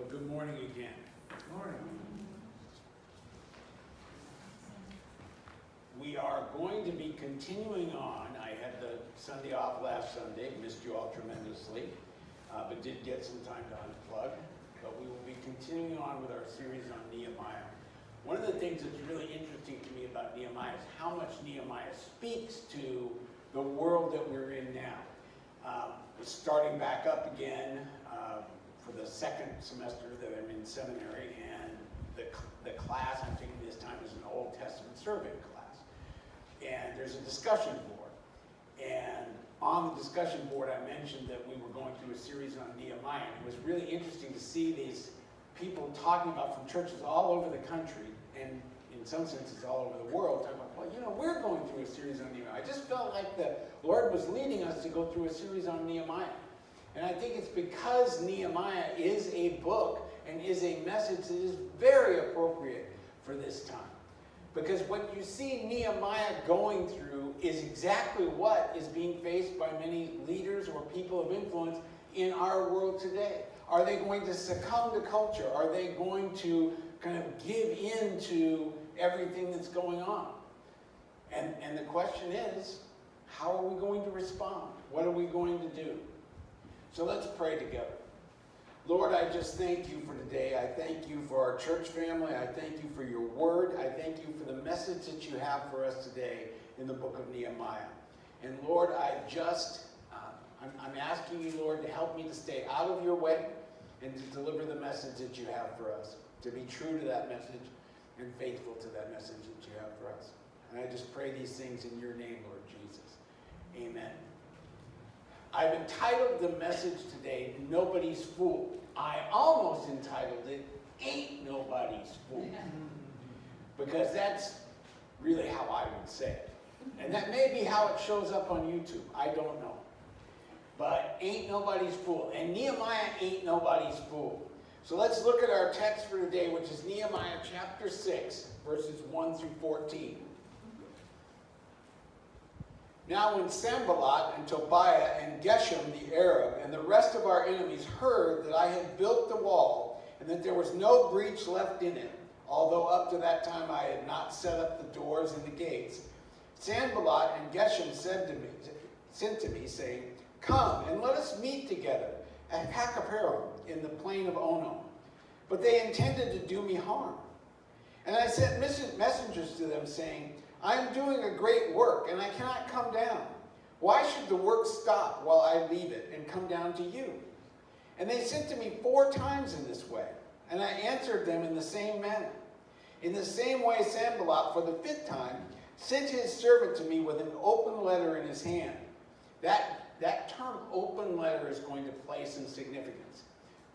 Well, good morning again. Good morning. We are going to be continuing on. I had the Sunday off last Sunday, missed you all tremendously, but did get some time to unplug. But we will be continuing on with our series on Nehemiah. One of the things that's really interesting to me about Nehemiah is how much Nehemiah speaks to the world that we're in now. Starting back up again for the second semester that I'm in seminary, and the class I'm taking this time is an Old Testament survey class. And there's a discussion board. And on the discussion board, I mentioned that we were going through a series on Nehemiah. And it was really interesting to see these people talking about from churches all over the country, and in some senses all over the world, talking about, well, you know, we're going through a series on Nehemiah. I just felt like the Lord was leading us to go through a series on Nehemiah. And I think it's because Nehemiah is a book and is a message that is very appropriate for this time. Because what you see Nehemiah going through is exactly what is being faced by many leaders or people of influence in our world today. Are they going to succumb to culture? Are they going to kind of give in to everything that's going on? And the question is, how are we going to respond? What are we going to do? So let's pray together. Lord, I just thank you for today. I thank you for our church family. I thank you for your word. I thank you for the message that you have for us today in the book of Nehemiah. And Lord, I'm asking you, Lord, to help me to stay out of your way and to deliver the message that you have for us, to be true to that message and faithful to that message that you have for us. And I just pray these things in your name, Lord Jesus. Amen. I've entitled the message today, Nobody's Fool. I almost entitled it, Ain't Nobody's Fool. Because that's really how I would say it. And that may be how it shows up on YouTube. I don't know. But ain't nobody's fool. And Nehemiah ain't nobody's fool. So let's look at our text for today, which is Nehemiah chapter 6, verses 1 through 14. Now when Sanballat and Tobiah and Geshem the Arab and the rest of our enemies heard that I had built the wall and that there was no breach left in it, although up to that time I had not set up the doors and the gates, Sanballat and Geshem sent to me, saying, "Come and let us meet together at Tacoma in the plain of Ono." But they intended to do me harm. And I sent messengers to them, saying, "I am doing a great work, and I cannot come down. Why should the work stop while I leave it and come down to you?" And they sent to me 4 times in this way, and I answered them in the same manner. In the same way, Sanballat, for the 5th time, sent his servant to me with an open letter in his hand. That term, open letter, is going to play some significance.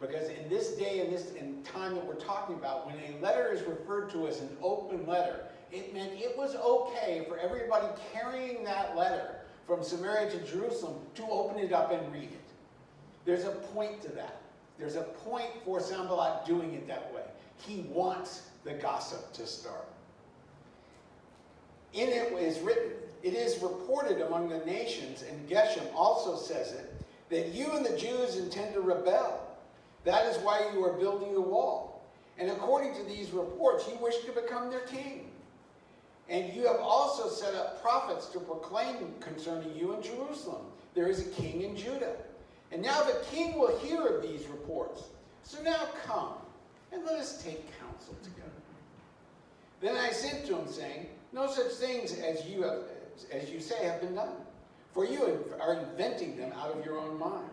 Because in this day and this time that we're talking about, when a letter is referred to as an open letter, it meant it was okay for everybody carrying that letter from Samaria to Jerusalem to open it up and read it. There's a point to that. There's a point for Sanballat doing it that way. He wants the gossip to start. In it is written, "It is reported among the nations," and Geshem also says it, "that you and the Jews intend to rebel. That is why you are building the wall. And according to these reports, you wish to become their king. And you have also set up prophets to proclaim concerning you in Jerusalem, there is a king in Judah. And now the king will hear of these reports. So now come, and let us take counsel together." Then I sent to him, saying, "No such things as you say have been done, for you are inventing them out of your own mind.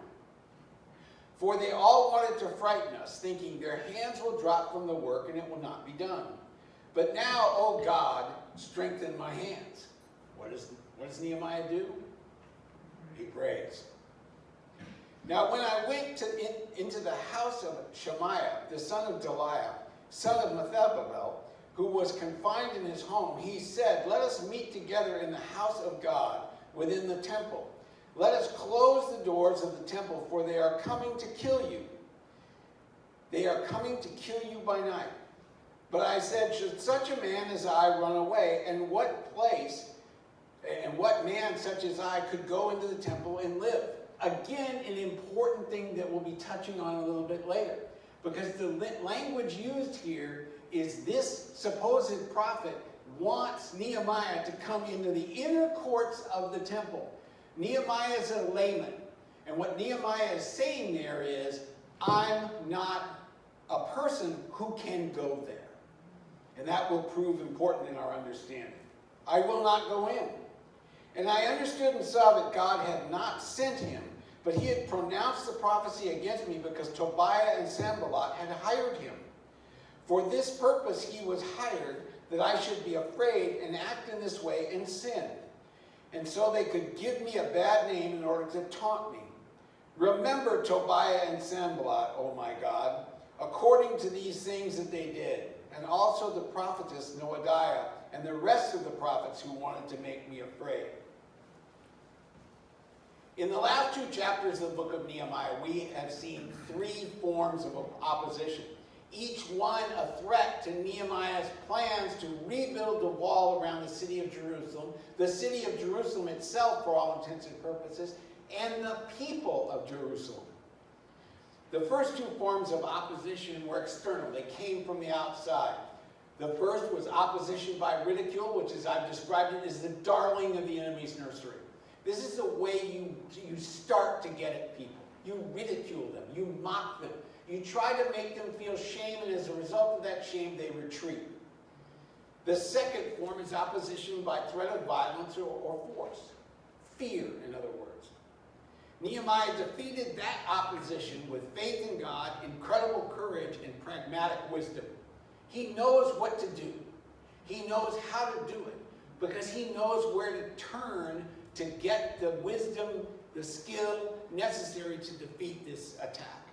For they all wanted to frighten us, thinking their hands will drop from the work and it will not be done. But now, O God, strengthen my hands." What does Nehemiah do? He prays. Now when I went into the house of Shemaiah, the son of Deliah, son of Methababel, who was confined in his home, he said, "Let us meet together in the house of God within the temple. Let us close the doors of the temple, for they are coming to kill you. They are coming to kill you by night." But I said, "Should such a man as I run away, and what man such as I could go into the temple and live?" Again, an important thing that we'll be touching on a little bit later. because the language used here is this supposed prophet wants Nehemiah to come into the inner courts of the temple. Nehemiah is a layman. And what Nehemiah is saying there is, I'm not a person who can go there. And that will prove important in our understanding. I will not go in. And I understood and saw that God had not sent him, but he had pronounced the prophecy against me because Tobiah and Sanballat had hired him. For this purpose he was hired, that I should be afraid and act in this way and sin. And so they could give me a bad name in order to taunt me. Remember Tobiah and Sanballat, O my God, according to these things that they did, and also the prophetess Noadiah and the rest of the prophets who wanted to make me afraid. In the last 2 chapters of the book of Nehemiah, we have seen 3 forms of opposition, each one a threat to Nehemiah's plans to rebuild the wall around the city of Jerusalem itself for all intents and purposes, and the people of Jerusalem. The first 2 forms of opposition were external. They came from the outside. The first was opposition by ridicule, which, as I've described it, is the darling of the enemy's nursery. This is the way you start to get at people. You ridicule them. You mock them. You try to make them feel shame, and as a result of that shame, they retreat. The second form is opposition by threat of violence or force. Fear, in other words. Nehemiah defeated that opposition with faith in God, incredible courage, and pragmatic wisdom. He knows what to do. He knows how to do it because he knows where to turn to get the wisdom, the skill necessary to defeat this attack.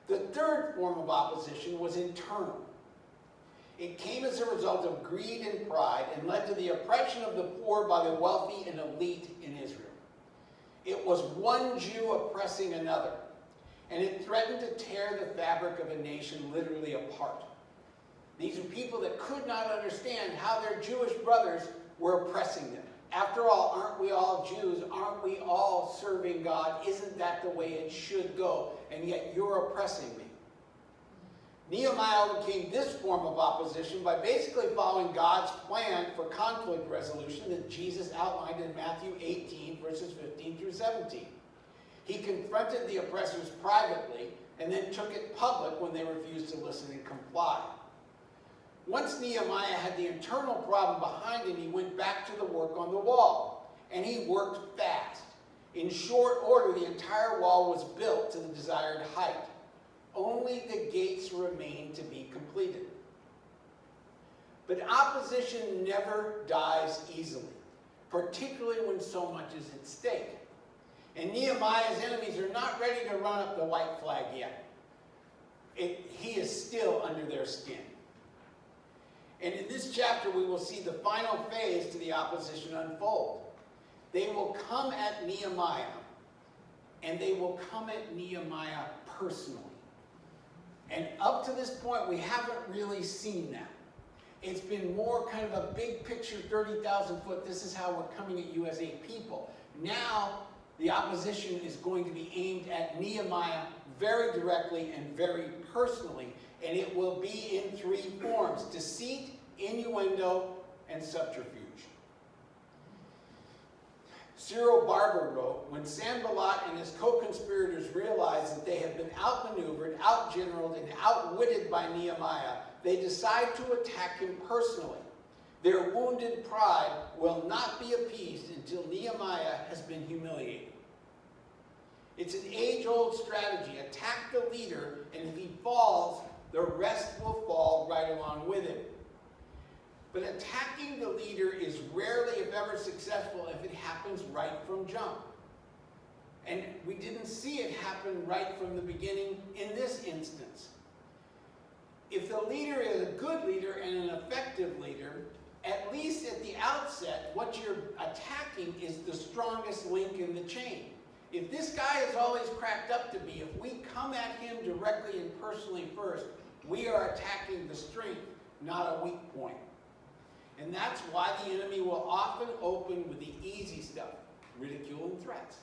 The third form of opposition was internal. It came as a result of greed and pride and led to the oppression of the poor by the wealthy and elite in Israel. It was one Jew oppressing another, and it threatened to tear the fabric of a nation literally apart. These are people that could not understand how their Jewish brothers were oppressing them. After all, aren't we all Jews? Aren't we all serving God? Isn't that the way it should go? And yet you're oppressing me. Nehemiah overcame this form of opposition by basically following God's plan for conflict resolution that Jesus outlined in Matthew 18, verses 15 through 17. He confronted the oppressors privately and then took it public when they refused to listen and comply. Once Nehemiah had the internal problem behind him, he went back to the work on the wall, and he worked fast. In short order, the entire wall was built to the desired height. Only the gates remained to be completed. But opposition never dies easily, particularly when so much is at stake. And Nehemiah's enemies are not ready to run up the white flag yet. He is still under their skin. And in this chapter, we will see the final phase to the opposition unfold. They will come at Nehemiah, and they will come at Nehemiah personally. And up to this point, we haven't really seen that. It's been more kind of a big picture, 30,000 foot, this is how we're coming at you as a people. Now, the opposition is going to be aimed at Nehemiah very directly and very personally. And it will be in 3 forms: deceit, innuendo, and subterfuge. Cyril Barber wrote, when Sanballat and his co-conspirators realized that they had been outmaneuvered, outgeneraled, and outwitted by Nehemiah, they decide to attack him personally. Their wounded pride will not be appeased until Nehemiah has been humiliated. It's an age-old strategy. Attack the leader, and if he falls, the rest will fall right along with him. But attacking the leader is rarely, if ever, successful if it happens right from jump. And we didn't see it happen right from the beginning in this instance. If the leader is a good leader and an effective leader, at least at the outset, what you're attacking is the strongest link in the chain. If this guy is always cracked up to be, if we come at him directly and personally first, we are attacking the strength, not a weak point. And that's why the enemy will often open with the easy stuff, ridicule and threats.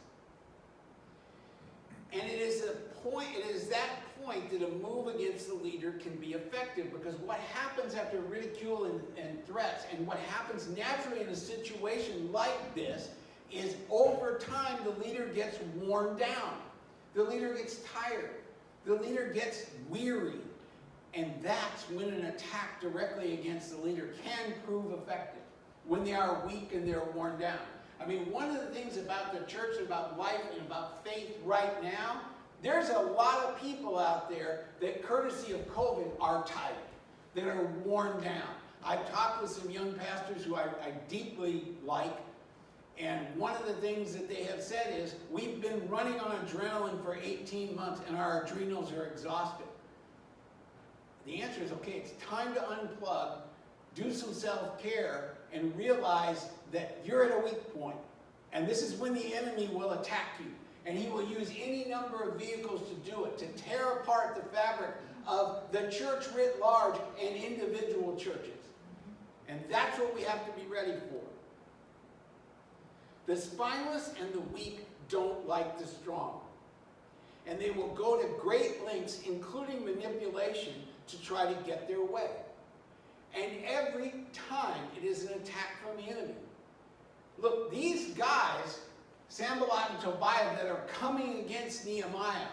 And it is that point that a move against the leader can be effective, because what happens after ridicule and threats, and what happens naturally in a situation like this, is over time the leader gets worn down. The leader gets tired. The leader gets weary. And that's when an attack directly against the leader can prove effective, when they are weak and they're worn down. I mean, one of the things about the church, about life, and about faith right now, there's a lot of people out there that, courtesy of COVID, are tired, that are worn down. I've talked with some young pastors who I deeply like, and one of the things that they have said is, we've been running on adrenaline for 18 months and our adrenals are exhausted. The answer is, okay, it's time to unplug, do some self-care, and realize that you're at a weak point. And this is when the enemy will attack you. And he will use any number of vehicles to do it, to tear apart the fabric of the church writ large and individual churches. And that's what we have to be ready for. The spineless and the weak don't like the strong. And they will go to great lengths, including manipulation, to try to get their way. And every time it is an attack from the enemy. Look, these guys, Sanballat and Tobiah, that are coming against Nehemiah,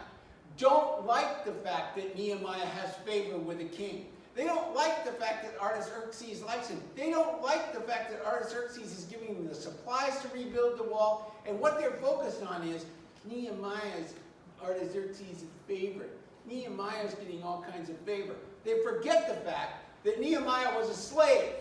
don't like the fact that Nehemiah has favor with the king. They don't like the fact that Artaxerxes likes him. They don't like the fact that Artaxerxes is giving them the supplies to rebuild the wall. And what they're focused on is Nehemiah's Artaxerxes' favorite. Nehemiah's getting all kinds of favor. They forget the fact that Nehemiah was a slave,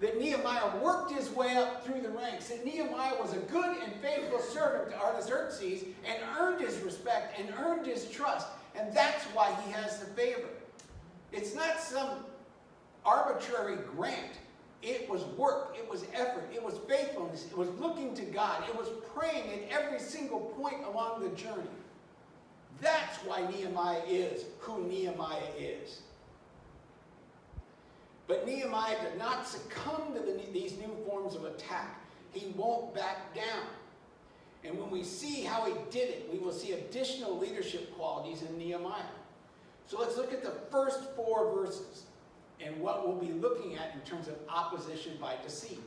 that Nehemiah worked his way up through the ranks, that Nehemiah was a good and faithful servant to Artaxerxes and earned his respect and earned his trust. And that's why he has the favor. It's not some arbitrary grant. It was work. It was effort. It was faithfulness. It was looking to God. It was praying at every single point along the journey. That's why Nehemiah is who Nehemiah is. But Nehemiah did not succumb to these new forms of attack. He won't back down. And when we see how he did it, we will see additional leadership qualities in Nehemiah. So let's look at the first 4 verses and what we'll be looking at in terms of opposition by deceit.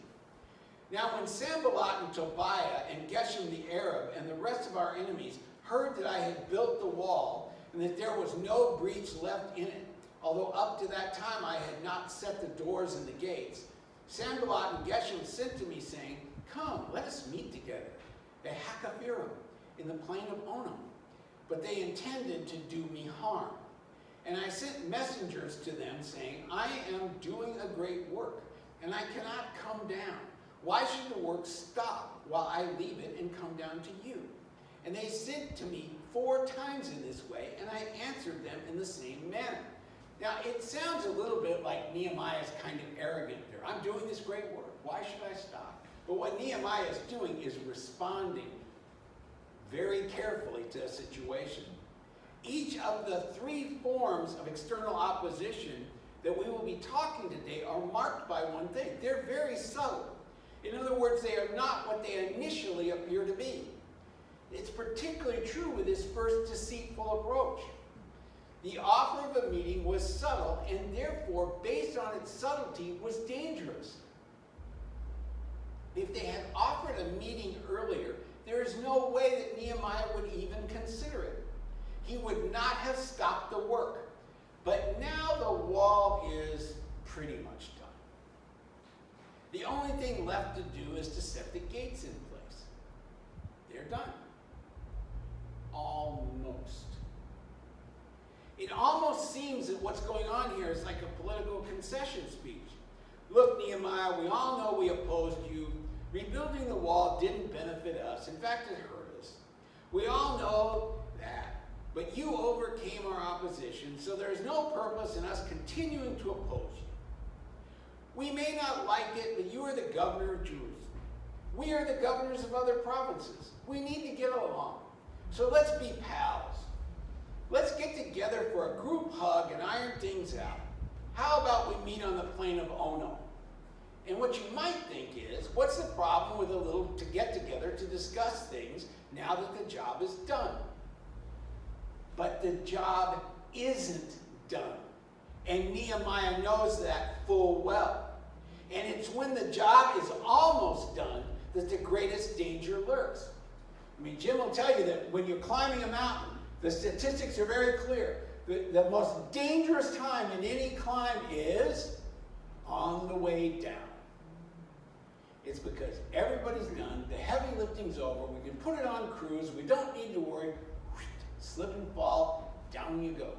Now when Sanballat and Tobiah and Geshem the Arab and the rest of our enemies heard that I had built the wall and that there was no breach left in it, although up to that time I had not set the doors and the gates, Sanballat and Geshem sent to me, saying, "Come, let us meet together at Hakaphirim in the plain of Ono." But they intended to do me harm. And I sent messengers to them, saying, "I am doing a great work, and I cannot come down. Why should the work stop while I leave it and come down to you?" And they sent to me 4 times in this way, and I answered them in the same manner. Now, it sounds a little bit like Nehemiah's kind of arrogant there. I'm doing this great work. Why should I stop? But what Nehemiah is doing is responding very carefully to a situation. Each of the 3 forms of external opposition that we will be talking today are marked by one thing. They're very subtle. In other words, they are not what they initially appear to be. It's particularly true with this first deceitful approach. The offer of a meeting was subtle, and therefore, based on its subtlety, was dangerous. If they had offered a meeting earlier, there is no way that Nehemiah would even consider it. He would not have stopped the work. But now the wall is pretty much done. The only thing left to do is to set the gates in place. They're done. Almost. It almost seems that what's going on here is like a political concession speech. Look, Nehemiah, we all know we opposed you. Rebuilding the wall didn't benefit us. In fact, it hurt us. We all know that. But you overcame our opposition, so there is no purpose in us continuing to oppose you. We may not like it, but you are the governor of Jerusalem. We are the governors of other provinces. We need to get along. So let's be pals. Let's get together for a group hug and iron things out. How about we meet on the plain of Ono? And what you might think is, what's the problem with a little to get together to discuss things now that the job is done? but the job isn't done. And Nehemiah knows that full well. And it's when the job is almost done that the greatest danger lurks. I mean, Jim will tell you that when you're climbing a mountain, the statistics are very clear. The most dangerous time in any climb is on the way down. It's because everybody's done, the heavy lifting's over, we can put it on cruise, we don't need to worry, slip and fall, down you go.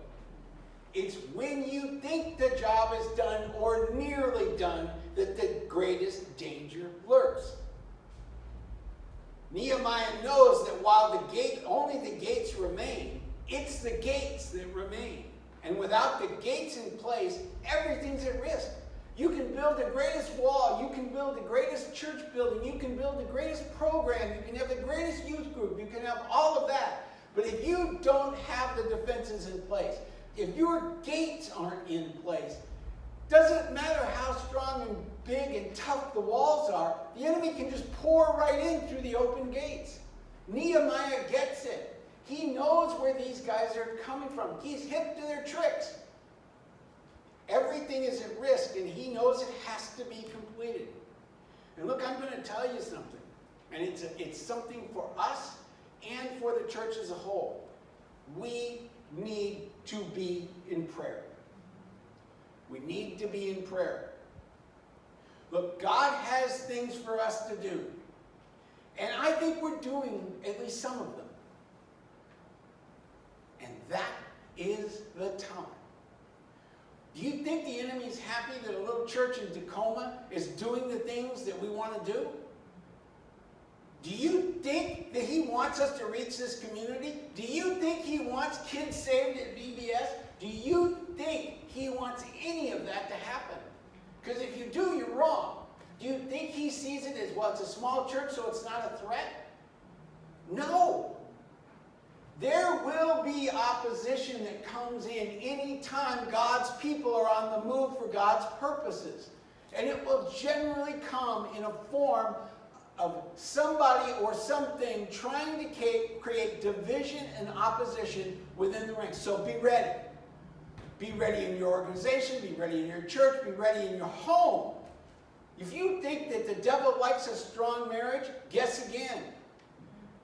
It's when you think the job is done or nearly done that the greatest danger lurks. Nehemiah knows that while only the gates remain, it's the gates that remain. And without the gates in place, everything's at risk. You can build the greatest wall, you can build the greatest church building, you can build the greatest program, you can have the greatest youth group, you can have all of that. But if you don't have the defenses in place, if your gates aren't in place, doesn't matter how strong and big and tough the walls are, the enemy can just pour right in through the open gates. Nehemiah gets it. He knows where these guys are coming from. He's hip to their tricks. Everything is at risk, and he knows it has to be completed. And look, I'm going to tell you something. And it's something for us and for the church as a whole. We need to be in prayer. We need to be in prayer. Look, God has things for us to do. And I think we're doing at least some of them. And that is the time. Do you think the enemy's happy that a little church in Tacoma is doing the things that we want to do? Do you think that he wants us to reach this community? Do you think he wants kids saved at VBS? Do you think he wants any of that to happen? Because if you do, you're wrong. Do you think he sees it as, well, it's a small church, so it's not a threat? No. There will be opposition that comes in any time God's people are on the move for God's purposes. And it will generally come in a form of somebody or something trying to create division and opposition within the ranks. So be ready. Be ready in your organization, be ready in your church, be ready in your home. If you think that the devil likes a strong marriage, guess again.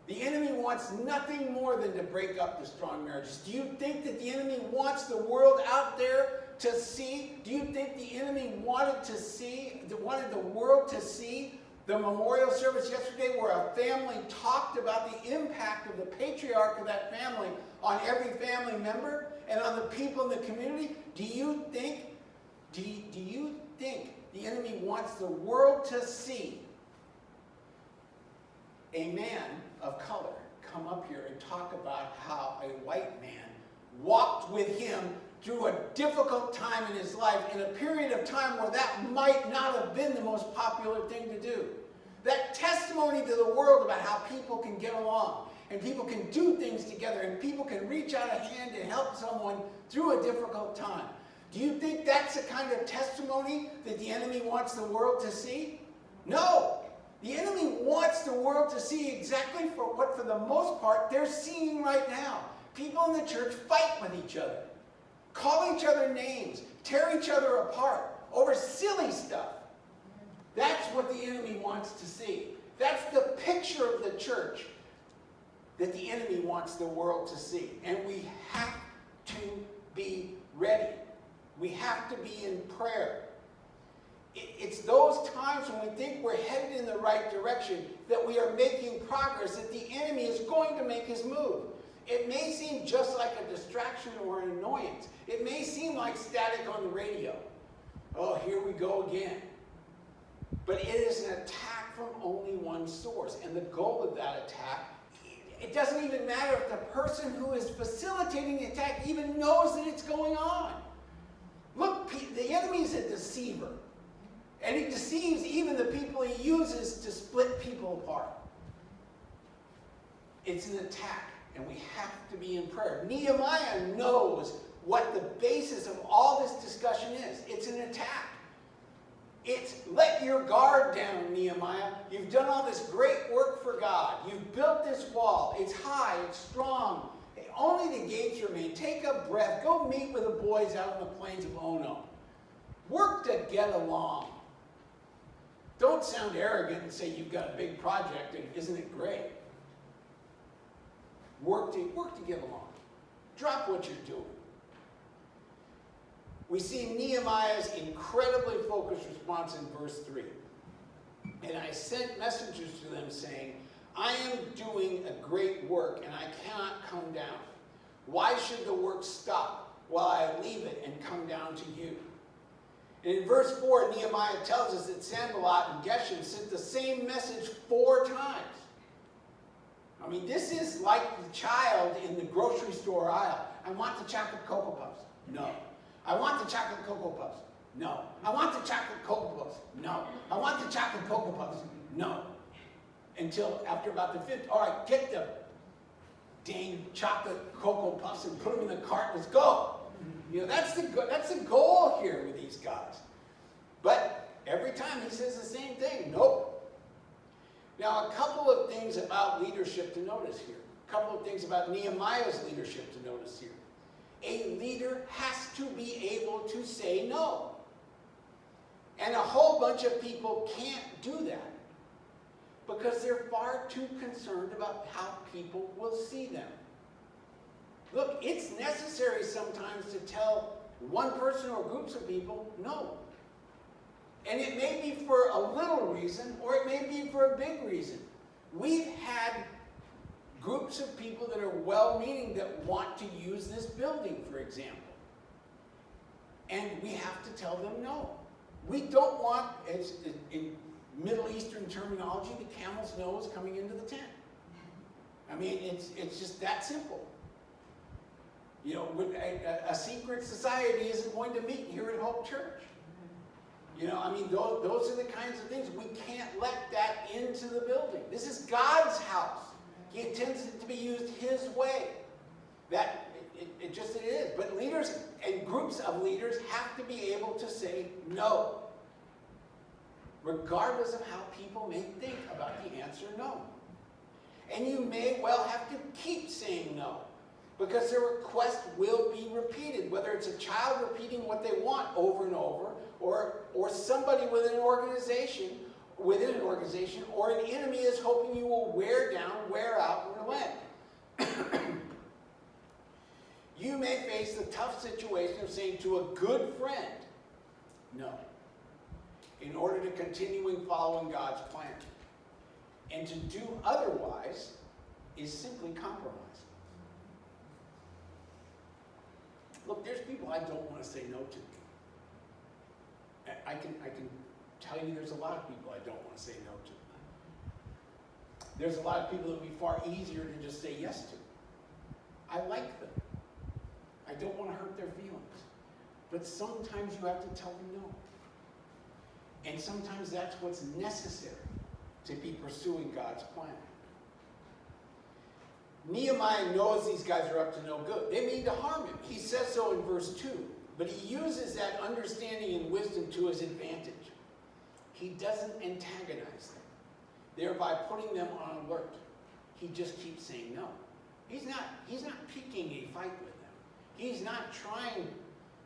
The enemy wants nothing more than to break up the strong marriages. Do you think that the enemy wants the world out there to see? Do you think the enemy wanted the world to see the memorial service yesterday where a family talked about the impact of the patriarch of that family on every family member and on the people in the community? Do you think the enemy wants the world to see a man of color come up here and talk about how a white man walked with him through a difficult time in his life, in a period of time where that might not have been the most popular thing to do? That testimony to the world about how people can get along, and people can do things together, and people can reach out a hand and help someone through a difficult time. Do you think that's the kind of testimony that the enemy wants the world to see? No. The enemy wants the world to see exactly what, for the most part, they're seeing right now. People in the church fight with each other, call each other names, tear each other apart over silly stuff. That's what the enemy wants to see. That's the picture of the church that the enemy wants the world to see. And we have to be ready. We have to be in prayer. It's those times when we think we're headed in the right direction, that we are making progress, that the enemy is going to make his move. It may seem just like a distraction or an annoyance. It may seem like static on the radio. Oh, here we go again. But it is an attack from only one source. And the goal of that attack, it doesn't even matter if the person who is facilitating the attack even knows that it's going on. Look, the enemy's a deceiver. And he deceives even the people he uses to split people apart. It's an attack, and we have to be in prayer. Nehemiah knows what the basis of all this discussion is. It's an attack. It's let your guard down, Nehemiah. You've done all this great work for God. You've built this wall. It's high, it's strong. only the gates remain. Take a breath. Go meet with the boys out on the plains of Ono. Work to get along. Don't sound arrogant and say you've got a big project and isn't it great? Work to get along. Drop what you're doing. We see Nehemiah's incredibly focused response in verse 3. And I sent messengers to them saying, I am doing a great work and I cannot come down. Why should the work stop while I leave it and come down to you? And in verse 4, Nehemiah tells us that Sanballat and Geshem sent the same message 4 times. I mean, this is like the child in the grocery store aisle. I want the chocolate Cocoa Puffs. No. I want the chocolate Cocoa Puffs. No. I want the chocolate Cocoa Puffs. No. I want the chocolate Cocoa Puffs. No. Until after about the 5th, all right, get the dang chocolate Cocoa Puffs and put them in the cart. Let's go. You know, that's the goal here with these guys. But every time he says the same thing. Nope. Now, a couple of things about leadership to notice here. A couple of things about Nehemiah's leadership to notice here. A leader has to be able to say no. And a whole bunch of people can't do that because they're far too concerned about how people will see them. Look, it's necessary sometimes to tell one person or groups of people no. And it may be for a little reason, or it may be for a big reason. We've had groups of people that are well-meaning that want to use this building, for example. And we have to tell them no. We don't want, as in Middle Eastern terminology, the camel's nose coming into the tent. I mean, it's just that simple. You know, a secret society isn't going to meet here at Hope Church. You know, I mean, those are the kinds of things. We can't let that into the building. This is God's house. He intends it to be used His way. That, it is. But leaders and groups of leaders have to be able to say no, regardless of how people may think about the answer no. And you may well have to keep saying no, because their request will be repeated, whether it's a child repeating what they want over and over, or somebody within an organization, or an enemy is hoping you will wear down, wear out, and relent. You may face the tough situation of saying to a good friend, no, in order to continue following God's plan. And to do otherwise is simply compromise. Look, there's people I don't want to say no to. I can tell you there's a lot of people I don't want to say no to. There's a lot of people that would be far easier to just say yes to. I like them. I don't want to hurt their feelings. But sometimes you have to tell them no. And sometimes that's what's necessary to be pursuing God's plan. Nehemiah knows these guys are up to no good. They mean to harm him. He says so in verse 2. But he uses that understanding and wisdom to his advantage. He doesn't antagonize them, thereby putting them on alert. He just keeps saying no. He's not picking a fight with them. He's not trying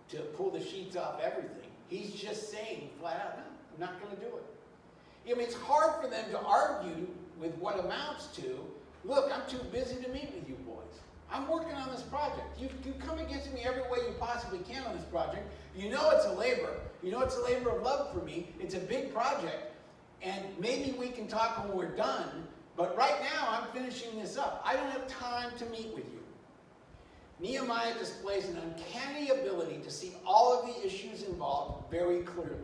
to pull the sheets off everything. He's just saying flat out, no, I'm not going to do it. I mean, it's hard for them to argue with what amounts to, look, I'm too busy to meet with you boys. I'm working on this project. You come against me every way you possibly can on this project. You know it's a labor. You know it's a labor of love for me. It's a big project. And maybe we can talk when we're done. But right now, I'm finishing this up. I don't have time to meet with you. Nehemiah displays an uncanny ability to see all of the issues involved very clearly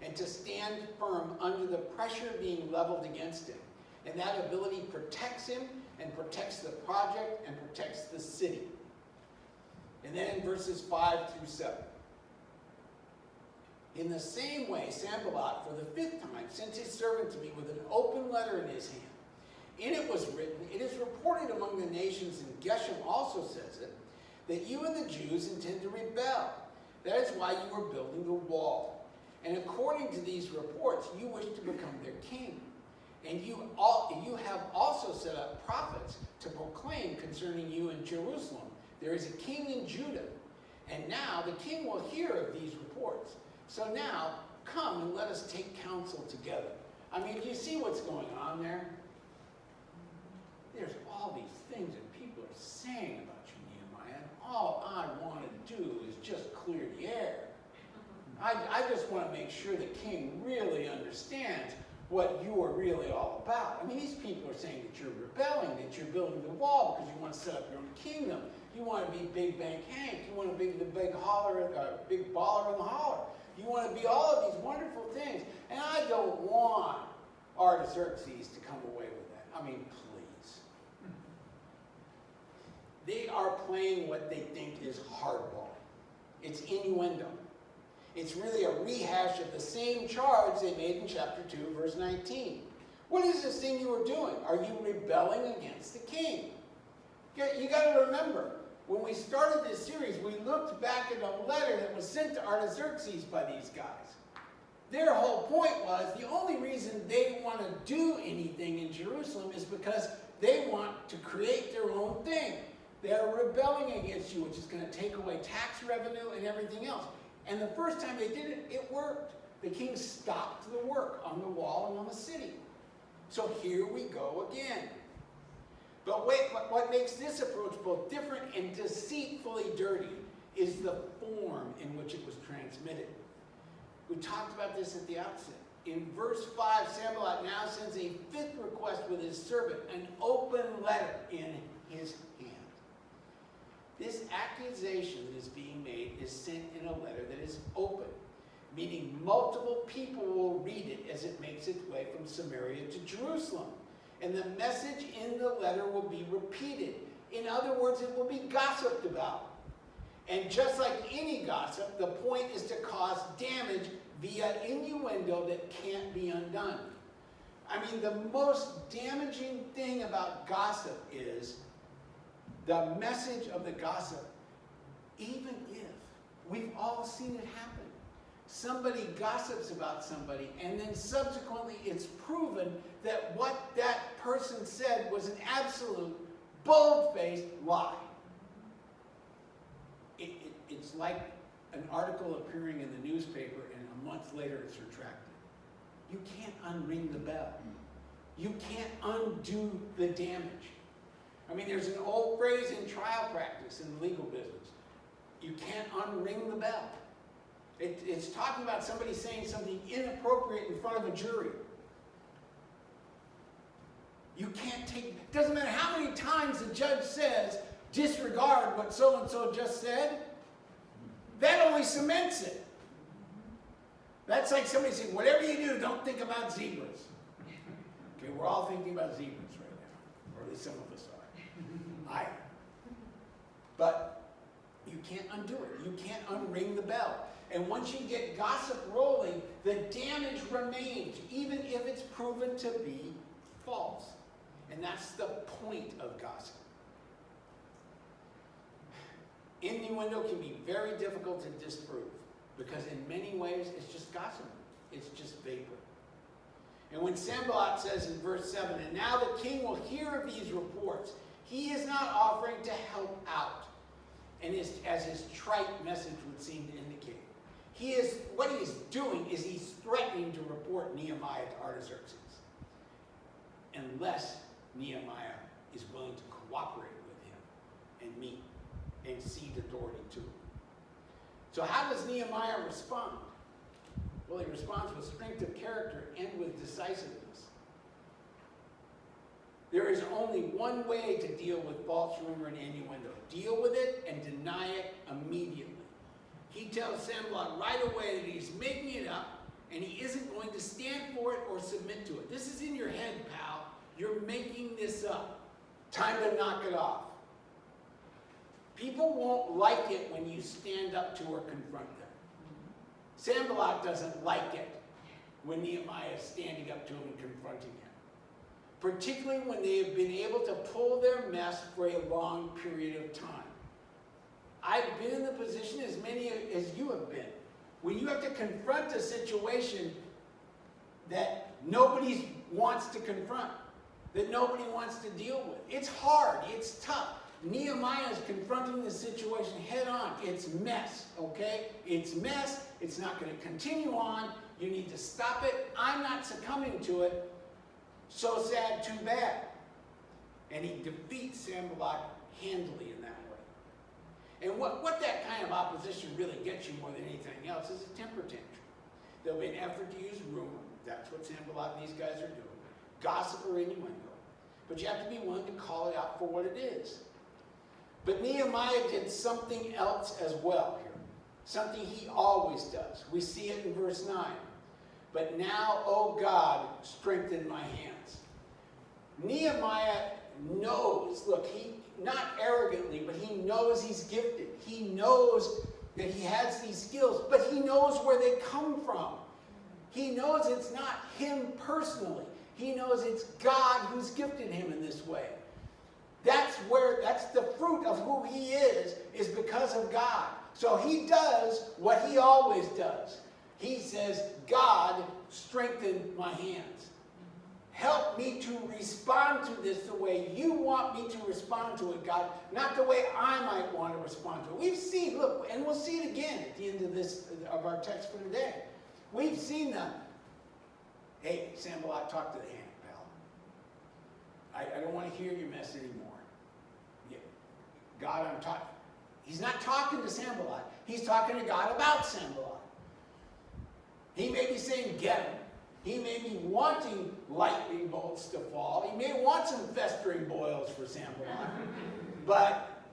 and to stand firm under the pressure being leveled against him. And that ability protects him and protects the project and protects the city. And then in verses 5 through 7. In the same way, Sanballat, for the 5th time, sent his servant to me with an open letter in his hand. In it was written, it is reported among the nations, and Geshem also says it, that you and the Jews intend to rebel. That is why you are building the wall. And according to these reports, you wish to become their king. And you have also set up prophets to proclaim concerning you in Jerusalem. There is a king in Judah, and now the king will hear of these reports. So now, come and let us take counsel together. I mean, do you see what's going on there? There's all these things that people are saying about you, Nehemiah, and all I want to do is just clear the air. I just want to make sure the king really understands what you are really all about. I mean, these people are saying that you're rebelling, that you're building the wall because you want to set up your own kingdom. You want to be Big Bank Hank. You want to be the big baller in the holler. You want to be all of these wonderful things. And I don't want Artaxerxes to come away with that. I mean, please. They are playing what they think is hardball. It's innuendo. It's really a rehash of the same charge they made in chapter 2, verse 19. What is this thing you are doing? Are you rebelling against the king? You got to remember, when we started this series, we looked back at a letter that was sent to Artaxerxes by these guys. Their whole point was the only reason they want to do anything in Jerusalem is because they want to create their own thing. They're rebelling against you, which is going to take away tax revenue and everything else. And the first time they did it, it worked. The king stopped the work on the wall and on the city. So here we go again. But wait, what makes this approach both different and deceitfully dirty is the form in which it was transmitted. We talked about this at the outset. In verse 5, Sanballat now sends a fifth request with his servant, an open letter in his hand. This accusation that is being made is sent in a letter that is open, meaning multiple people will read it as it makes its way from Samaria to Jerusalem. And the message in the letter will be repeated. In other words, it will be gossiped about. And just like any gossip, the point is to cause damage via innuendo that can't be undone. I mean, the most damaging thing about gossip is the message of the gossip, even if we've all seen it happen. Somebody gossips about somebody, and then subsequently it's proven that what that person said was an absolute bold-faced lie. It's like an article appearing in the newspaper, and a month later it's retracted. You can't unring the bell. You can't undo the damage. I mean, there's an old phrase in trial practice in the legal business. You can't unring the bell. It's talking about somebody saying something inappropriate in front of a jury. You can't take, doesn't matter how many times the judge says, disregard what so-and-so just said, that only cements it. That's like somebody saying, whatever you do, don't think about zebras. Okay, we're all thinking about zebras right now, or at least some of us are. But you can't undo it. You can't unring the bell. And once you get gossip rolling, the damage remains, even if it's proven to be false. And that's the point of gossip. Innuendo can be very difficult to disprove because in many ways it's just gossip. It's just vapor. And when Sanballat says in verse 7, and now the king will hear of these reports, he is not offering to help out, and as his trite message would seem to indicate. What he is doing is he's threatening to report Nehemiah to Artaxerxes, unless Nehemiah is willing to cooperate with him and meet and cede authority to him. So how does Nehemiah respond? Well, he responds with strength of character and with decisiveness. There is only one way to deal with false rumor and innuendo. Deal with it and deny it immediately. He tells Sanballat right away that he's making it up and he isn't going to stand for it or submit to it. This is in your head, pal. You're making this up. Time to knock it off. People won't like it when you stand up to or confront them. Sanballat doesn't like it when Nehemiah is standing up to him and confronting him. Particularly when they have been able to pull their mess for a long period of time. I've been in the position, as many as you have been, when you have to confront a situation that nobody's wants to confront, that nobody wants to deal with. It's hard. It's tough. Nehemiah is confronting the situation head on. It's mess, okay? It's mess. It's not going to continue on. You need to stop it. I'm not succumbing to it. So sad, too bad. And he defeats Sanballat handily in that way. And what that kind of opposition really gets you more than anything else is a temper tantrum. There'll be an effort to use rumor. That's what Sanballat and these guys are doing. Gossip or innuendo. But you have to be willing to call it out for what it is. But Nehemiah did something else as well here. Something he always does. We see it in verse 9. But now, O God, strengthen my hands. Nehemiah knows, look, he, not arrogantly, but he knows he's gifted. He knows that he has these skills, but he knows where they come from. He knows it's not him personally. He knows it's God who's gifted him in this way. That's the fruit of who he is because of God. So he does what he always does. He says, God, strengthen my hands. Help me to respond to this the way you want me to respond to it, God, not the way I might want to respond to it. We've seen, look, and we'll see it again at the end of our text for today. We've seen them. Hey, Sanballat, talk to the hand, pal. I don't want to hear your mess anymore. Yeah. God, I'm talking. He's not talking to Sanballat. He's talking to God about Sanballat. He may be saying, get him. He may be wanting lightning bolts to fall. He may want some festering boils for Sanballat. But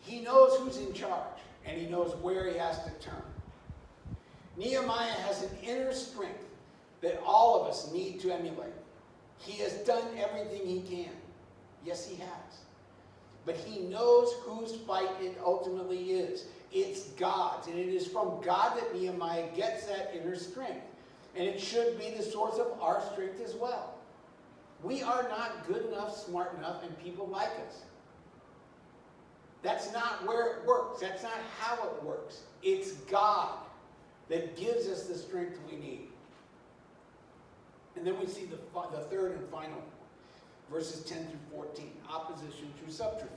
he knows who's in charge, and he knows where he has to turn. Nehemiah has an inner strength that all of us need to emulate. He has done everything he can. Yes, he has. But he knows whose fight it ultimately is. It's God's. And it is from God that Nehemiah gets that inner strength. And it should be the source of our strength as well. We are not good enough, smart enough, and people like us. That's not where it works. That's not how it works. It's God that gives us the strength we need. And then we see the third and final one, verses 10 through 14, opposition through subterfuge.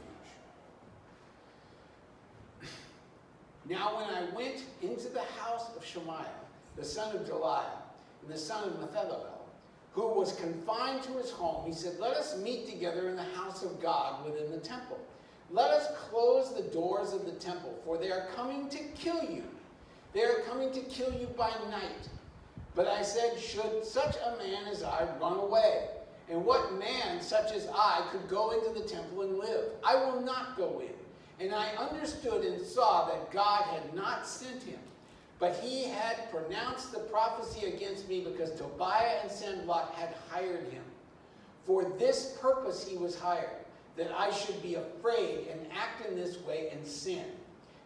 Now when I went into the house of Shemaiah, the son of Deliah, and the son of Methalabel, who was confined to his home, he said, let us meet together in the house of God within the temple. Let us close the doors of the temple, for they are coming to kill you. They are coming to kill you by night. But I said, should such a man as I run away? And what man such as I could go into the temple and live? I will not go in. And I understood and saw that God had not sent him, but he had pronounced the prophecy against me because Tobiah and Sanballat had hired him. For this purpose he was hired, that I should be afraid and act in this way and sin.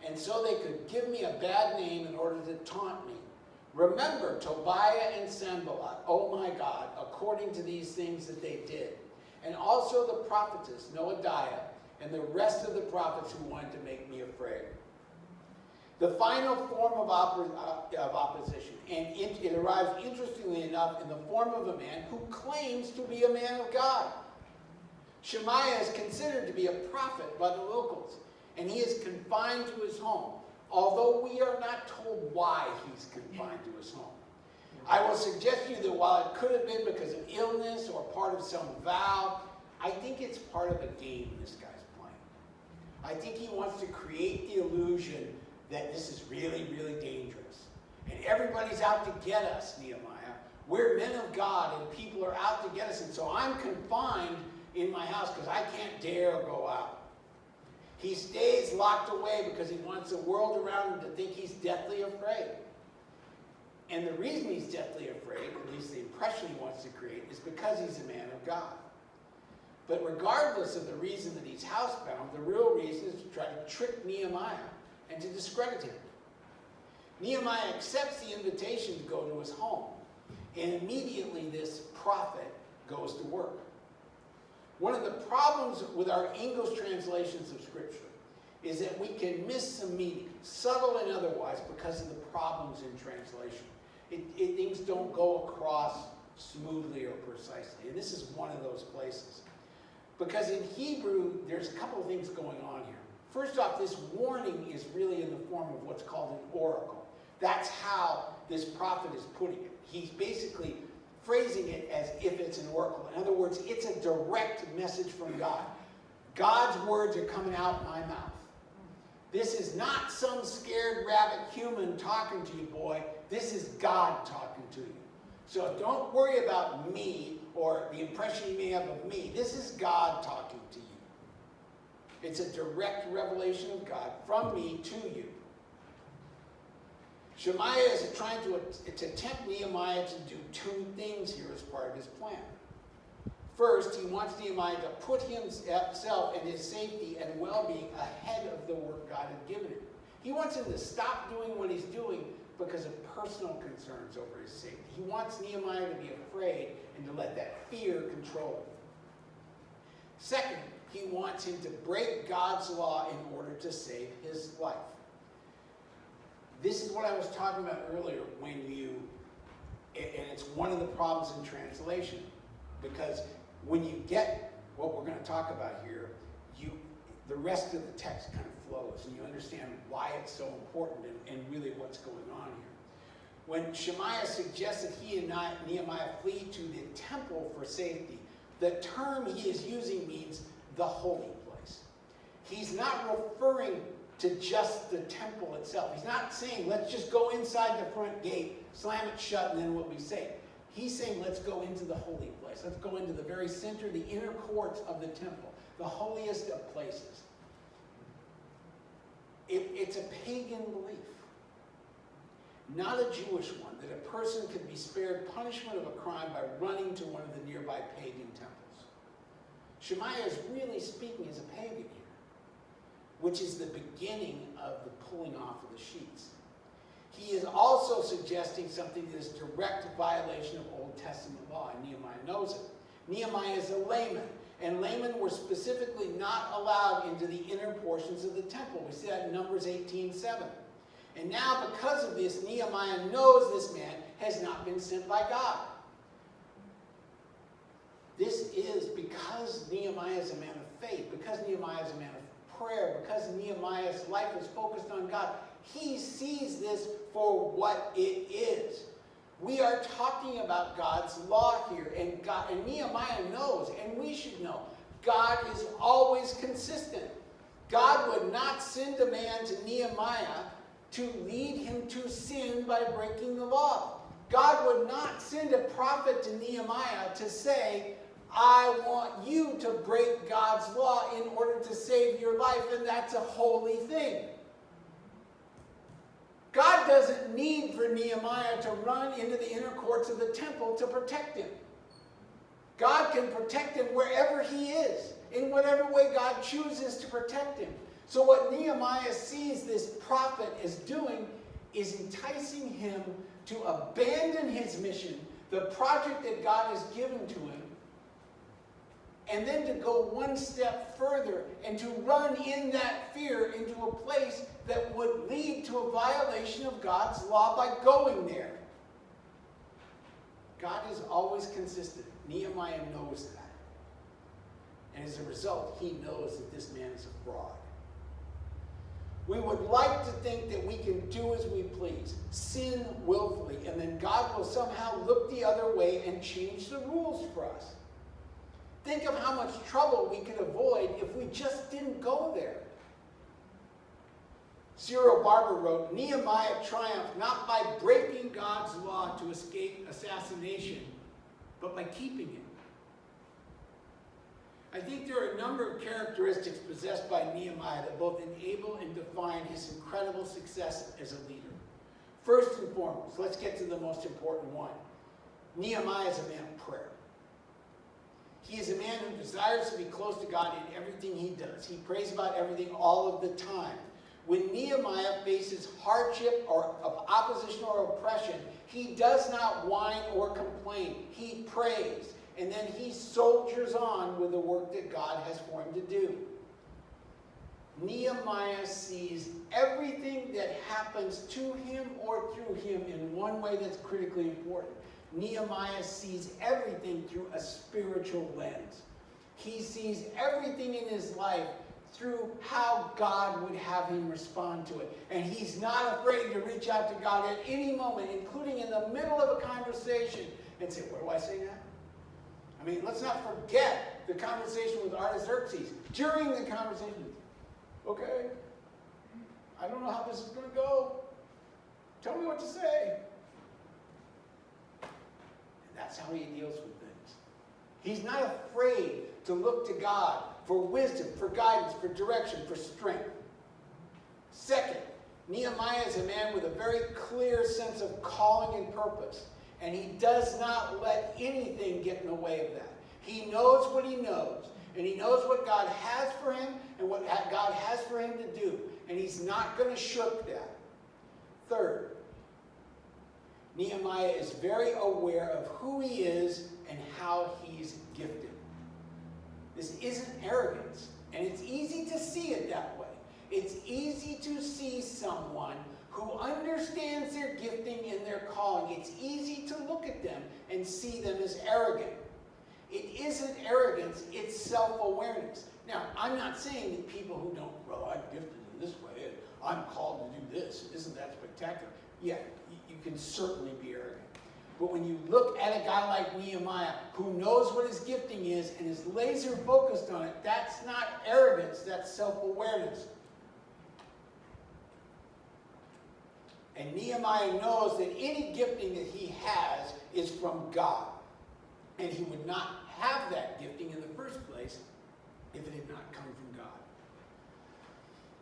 And so they could give me a bad name in order to taunt me. Remember Tobiah and Sanballat, oh my God, according to these things that they did. And also the prophetess Noadiah and the rest of the prophets who wanted to make me afraid. The final form of opposition, and it arrives, interestingly enough, in the form of a man who claims to be a man of God. Shemaiah is considered to be a prophet by the locals, and he is confined to his home, although we are not told why he's confined to his home. I will suggest to you that while it could have been because of illness or part of some vow, I think it's part of a game this guy's playing. I think he wants to create the illusion that this is really, really dangerous. And everybody's out to get us, Nehemiah. We're men of God, and people are out to get us. And so I'm confined in my house because I can't dare go out. He stays locked away because he wants the world around him to think he's deathly afraid. And the reason he's deathly afraid, at least the impression he wants to create, is because he's a man of God. But regardless of the reason that he's housebound, the real reason is to try to trick Nehemiah and to discredit him. Nehemiah accepts the invitation to go to his home, and immediately this prophet goes to work. One of the problems with our English translations of Scripture is that we can miss some meaning, subtle and otherwise, because of the problems in translation. Things don't go across smoothly or precisely. And this is one of those places. Because in Hebrew, there's a couple of things going on here. First off, this warning is really in the form of what's called an oracle. That's how this prophet is putting it. He's basically phrasing it as if it's an oracle. In other words, it's a direct message from God. God's words are coming out my mouth. This is not some scared rabbit human talking to you, boy. This is God talking to you. So don't worry about me or the impression you may have of me. This is God talking to you. It's a direct revelation of God from me to you. Shemaiah is trying to tempt Nehemiah to do two things here as part of his plan. First, he wants Nehemiah to put himself and his safety and well-being ahead of the work God had given him. He wants him to stop doing what he's doing because of personal concerns over his safety. He wants Nehemiah to be afraid and to let that fear control him. Second, he wants him to break God's law in order to save his life. This is what I was talking about earlier and it's one of the problems in translation, because when you get what we're going to talk about here, the rest of the text kind of flows, and you understand why it's so important and really what's going on here. When Shemaiah suggests that he and Nehemiah flee to the temple for safety, the term he is using means the holy place. He's not referring to just the temple itself. He's not saying, let's just go inside the front gate, slam it shut, and then we'll be safe. He's saying, let's go into the holy place. Let's go into the very center, the inner courts of the temple, the holiest of places. It's a pagan belief, not a Jewish one, that a person could be spared punishment of a crime by running to one of the nearby pagan temples. Shemaiah is really speaking as a pagan here, which is the beginning of the pulling off of the sheets. He is also suggesting something that is direct violation of Old Testament law, and Nehemiah knows it. Nehemiah is a layman, and laymen were specifically not allowed into the inner portions of the temple. We see that in Numbers 18:7. And now, because of this, Nehemiah knows this man has not been sent by God. This is because Nehemiah is a man of faith, because Nehemiah is a man of prayer, because Nehemiah's life is focused on God. He sees this for what it is. We are talking about God's law here, and Nehemiah knows, and we should know, God is always consistent. God would not send a man to Nehemiah to lead him to sin by breaking the law. God would not send a prophet to Nehemiah to say, I want you to break God's law in order to save your life, and that's a holy thing. God doesn't need for Nehemiah to run into the inner courts of the temple to protect him. God can protect him wherever he is, in whatever way God chooses to protect him. So what Nehemiah sees this prophet as doing is enticing him to abandon his mission, the project that God has given to him, and then to go one step further and to run in that fear into a place that would lead to a violation of God's law by going there. God is always consistent. Nehemiah knows that. And as a result, he knows that this man is a fraud. We would like to think that we can do as we please, sin willfully, and then God will somehow look the other way and change the rules for us. Think of how much trouble we could avoid if we just didn't go there. Cyril Barber wrote, Nehemiah triumphed not by breaking God's law to escape assassination, but by keeping it. I think there are a number of characteristics possessed by Nehemiah that both enable and define his incredible success as a leader. First and foremost, let's get to the most important one. Nehemiah is a man of prayer. He is a man who desires to be close to God in everything he does. He prays about everything all of the time. When Nehemiah faces hardship or opposition or oppression, he does not whine or complain. He prays, and then he soldiers on with the work that God has for him to do. Nehemiah sees everything that happens to him or through him in one way that's critically important. Nehemiah sees everything through a spiritual lens. He sees everything in his life through how God would have him respond to it. And he's not afraid to reach out to God at any moment, including in the middle of a conversation, and say, what do I say now? I mean, let's not forget the conversation with Artaxerxes. During the conversation, okay, I don't know how this is going to go. Tell me what to say. And that's how he deals with things. He's not afraid to look to God for wisdom, for guidance, for direction, for strength. Second, Nehemiah is a man with a very clear sense of calling and purpose. And he does not let anything get in the way of that. He knows what he knows. And he knows what God has for him and what God has for him to do. And he's not going to shirk that. Third, Nehemiah is very aware of who he is and how he's gifted. This isn't arrogance. And it's easy to see it that way. It's easy to see someone who understands their gifting and their calling. It's easy to look at them and see them as arrogant. It isn't arrogance, it's self-awareness. Now, I'm not saying that people who don't, well, I'm gifted in this way, and I'm called to do this. Isn't that spectacular? Yeah, you can certainly be arrogant. But when you look at a guy like Nehemiah, who knows what his gifting is and is laser focused on it, that's not arrogance, that's self-awareness. And Nehemiah knows that any gifting that he has is from God. And he would not have that gifting in the first place if it had not come from God.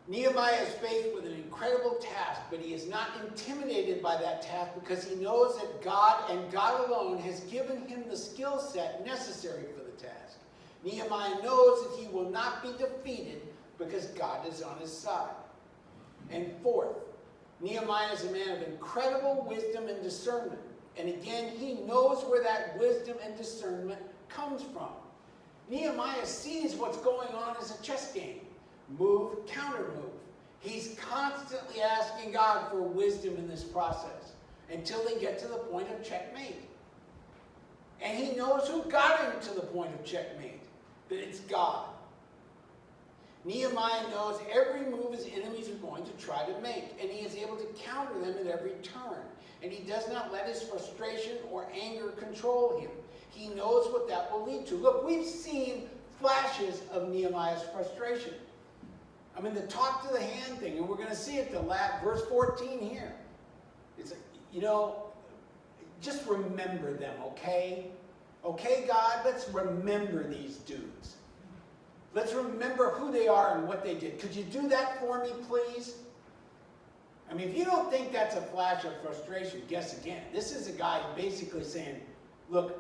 Nehemiah is faced with an incredible task, but he is not intimidated by that task because he knows that God and God alone has given him the skill set necessary for the task. Nehemiah knows that he will not be defeated because God is on his side. And fourth, Nehemiah is a man of incredible wisdom and discernment. And again, he knows where that wisdom and discernment comes from. Nehemiah sees what's going on as a chess game. Move, counter move. He's constantly asking God for wisdom in this process until they get to the point of checkmate. And he knows who got him to the point of checkmate, that it's God. Nehemiah knows every move his enemies are going to try to make, and he is able to counter them at every turn. And he does not let his frustration or anger control him. He knows what that will lead to. Look, we've seen flashes of Nehemiah's frustration. I mean, the talk to the hand thing, and we're going to see it, verse 14 here. It's, just remember them, okay? Okay, God, let's remember these dudes. Let's remember who they are and what they did. Could you do that for me, please? I mean, if you don't think that's a flash of frustration, guess again. This is a guy basically saying, look,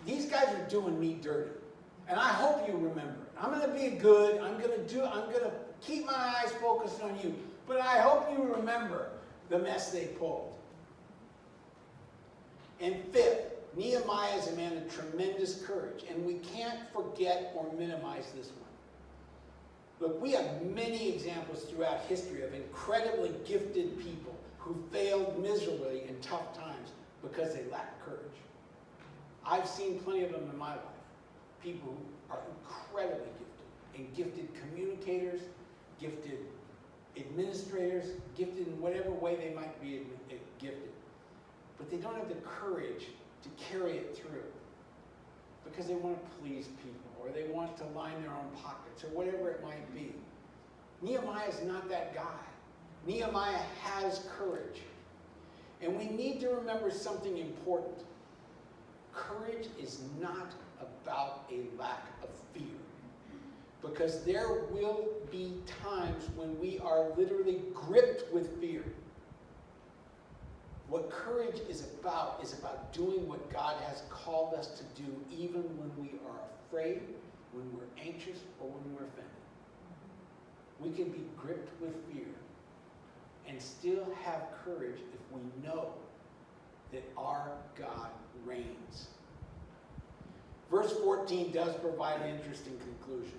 these guys are doing me dirty. And I hope you remember it. I'm going to be good. I'm going to keep my eyes focused on you. But I hope you remember the mess they pulled. And fifth, Nehemiah is a man of tremendous courage. And we can't forget or minimize this one. Look, we have many examples throughout history of incredibly gifted people who failed miserably in tough times because they lacked courage. I've seen plenty of them in my life. People who are incredibly gifted, and gifted communicators, gifted administrators, gifted in whatever way they might be gifted. But they don't have the courage to carry it through because they want to please people, or they want to line their own pockets, or whatever it might be. Nehemiah is not that guy. Nehemiah has courage. And we need to remember something important. Courage is not about a lack of fear. Because there will be times when we are literally gripped with fear. What courage is about doing what God has called us to do, even when we are afraid, when we're anxious, or when we're offended. We can be gripped with fear and still have courage if we know that our God reigns. Verse 14 does provide an interesting conclusion.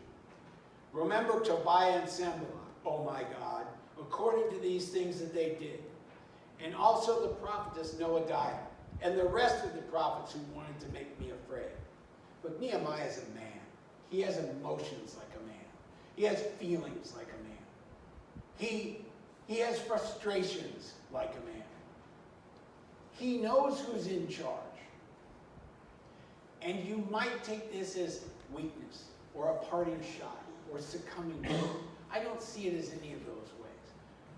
Remember Tobiah and Sanballat, oh my God, according to these things that they did. And also the prophetess Noadiah. and the rest of the prophets who wanted to make me afraid. But Nehemiah is a man. He has emotions like a man. He has feelings like a man. He has frustrations like a man. He knows who's in charge. And you might take this as weakness or a parting shot or succumbing to it. I don't see it as any of those ways.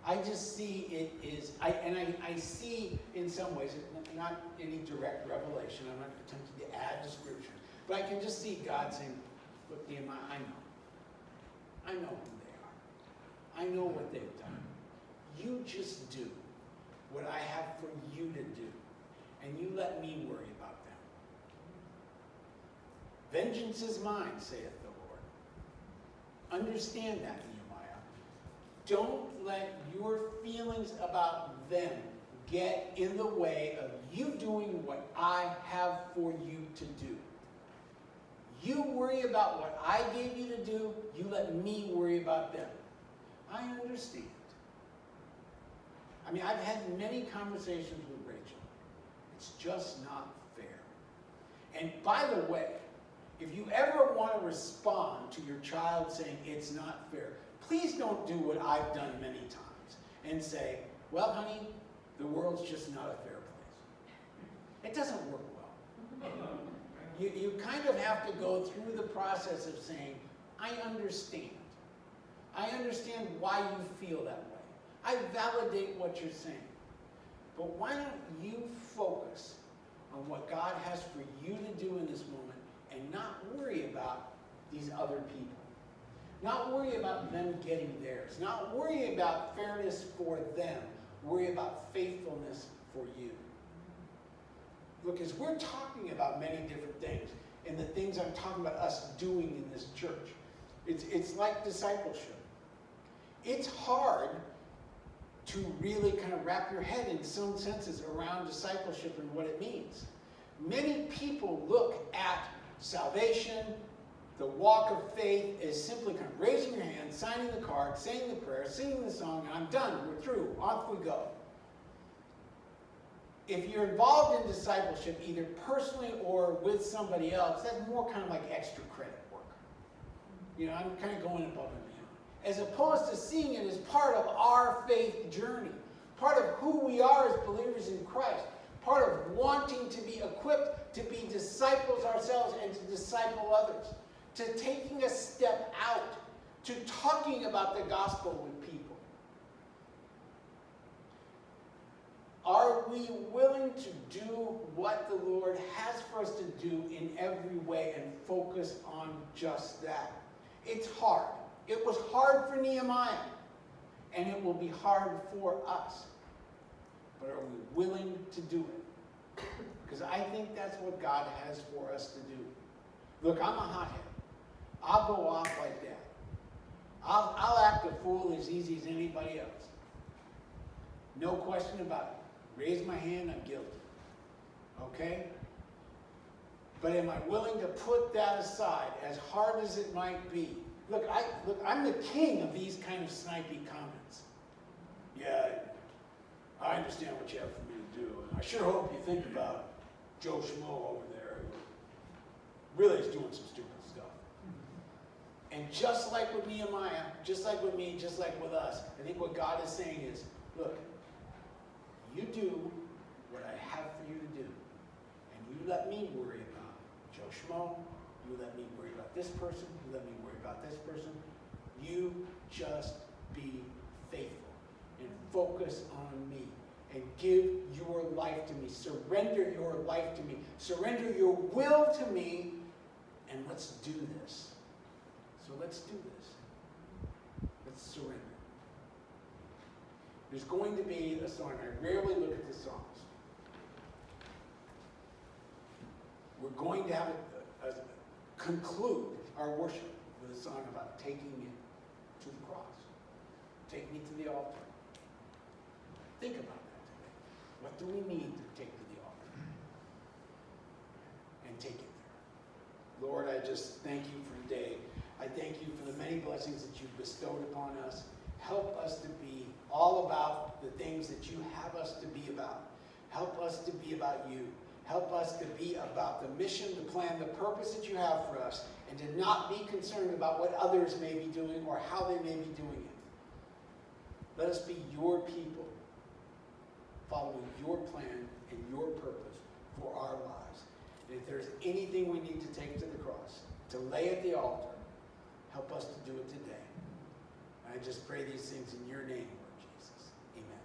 I just see it is, I see in some ways, not any direct revelation, I'm not attempting to add to Scripture, but I can just see God saying, look, Nehemiah, I know who they are. I know what they've done. You just do what I have for you to do, and you let me worry about them. Vengeance is mine, saith the Lord. Understand that, Nehemiah. Don't let your feelings about them get in the way of you doing what I have for you to do. You worry about what I gave you to do, you let me worry about them. I understand. I mean, I've had many conversations with Rachel. It's just not fair. And by the way, if you ever want to respond to your child saying it's not fair, please don't do what I've done many times and say, well, honey, the world's just not a fair place. It doesn't work well. You kind of have to go through the process of saying, I understand. I understand why you feel that way. I validate what you're saying. But why don't you focus on what God has for you to do in this moment and not worry about these other people. Not worry about them getting theirs. Not worry about fairness for them. Worry about faithfulness for you. Look, as we're talking about many different things, and the things I'm talking about us doing in this church, it's like discipleship. It's hard to really kind of wrap your head in some senses around discipleship and what it means. Many people look at salvation, the walk of faith, as simply kind of raising your hand, signing the card, saying the prayer, singing the song, and I'm done, we're through, off we go. If you're involved in discipleship, either personally or with somebody else, that's more kind of like extra credit work. You know, I'm kind of going above and beyond. As opposed to seeing it as part of our faith journey, part of who we are as believers in Christ, part of wanting to be equipped to be disciples ourselves and to disciple others, to taking a step out, to talking about the gospel with people. Are we willing to do what the Lord has for us to do in every way and focus on just that? It's hard. It was hard for Nehemiah, and it will be hard for us. But are we willing to do it? Because I think that's what God has for us to do. Look, I'm a hothead. I'll go off like that. I'll act a fool as easy as anybody else. No question about it. Raise my hand, I'm guilty. Okay? But am I willing to put that aside, as hard as it might be? Look, I'm the king of these kind of snipey comments. Yeah, I understand what you have for me to do. And I sure hope you think about Joe Schmo over there who really is doing some stupid stuff. And just like with Nehemiah, just like with me, just like with us, I think what God is saying is, look, you do what I have for you to do. And you let me worry about Joe Schmo. You let me worry about this person. You let me worry about this person. You just be faithful and focus on me and give your life to me. Surrender your life to me. Surrender your will to me, and let's do this. So let's do this. Let's surrender. There's going to be a song. I rarely look at the songs. We're going to have conclude our worship with a song about taking me to the cross. Take me to the altar. Think about that today. What do we need to take to the altar? And take it there. Lord, I just thank you for today. I thank you for the many blessings that you've bestowed upon us. Help us to be all about the things that you have us to be about. Help us to be about you. Help us to be about the mission, the plan, the purpose that you have for us, and to not be concerned about what others may be doing or how they may be doing it. Let us be your people, following your plan and your purpose for our lives. And if there's anything we need to take to the cross, to lay at the altar, help us to do it today. And I just pray these things in your name, Lord Jesus. Amen.